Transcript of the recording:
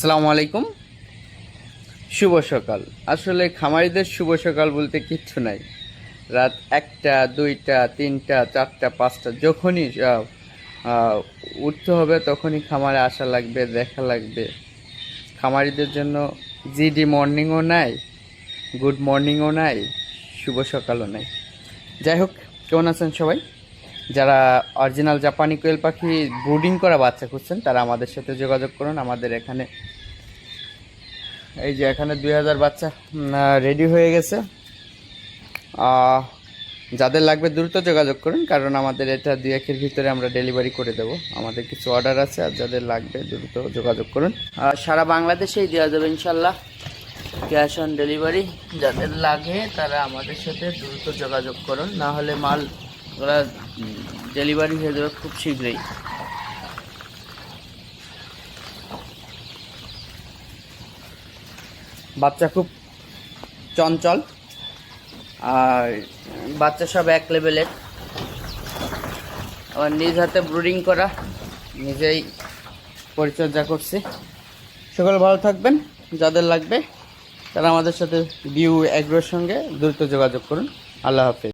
আসসালামু আলাইকুম। শুভ সকাল। আসলে খামারিদের শুভ সকাল বলতে কিচ্ছু নাই। রাত 1টা 2টা 3টা 4টা 5টা যখনই উঠতে হবে তখনই খামারে আসা লাগবে, দেখা লাগবে। খামারিদের জন্য জিডি মর্নিংও নাই, গুড মর্নিংও নাই, শুভ সকালও নাই। যাই হোক, কেমন আছেন সবাই? যারা অরিজিনাল জাপানি কোয়েল পাখি ব্রুডিং করা বাচ্চা খুঁজছেন তারা আমাদের সাথে যোগাযোগ করুন। আমাদের এখানে এই যে এখানে 2000 বাচ্চা রেডি হয়ে গেছে। যাদের লাগবে দ্রুত যোগাযোগ করুন, কারণ আমাদের এটা 2-1 ভিতরে আমরা ডেলিভারি করে দেব। আমাদের কিছু অর্ডার আছে, আর যাদের লাগবে দ্রুত যোগাযোগ করুন। সারা বাংলাদেশেই দেওয়া যাবে ইনশাল্লাহ, ক্যাশ অন ডেলিভারি। যাদের লাগে তারা আমাদের সাথে দ্রুত যোগাযোগ করুন, না হলে মাল ওরা ডেলিভারি হয়ে যাবে খুব শীঘ্রই। বাচ্চা খুব চঞ্চল, আর বাচ্চা সব এক লেভেলের। আবার নিজ হাতে ব্রুডিং করা, নিজেই পরিচর্যা করছি। সকলে ভালো থাকবেন। যাদের লাগবে তারা আমাদের সাথে বিউ এগ্রোর সঙ্গে দ্রুত যোগাযোগ করুন। আল্লাহ হাফেজ।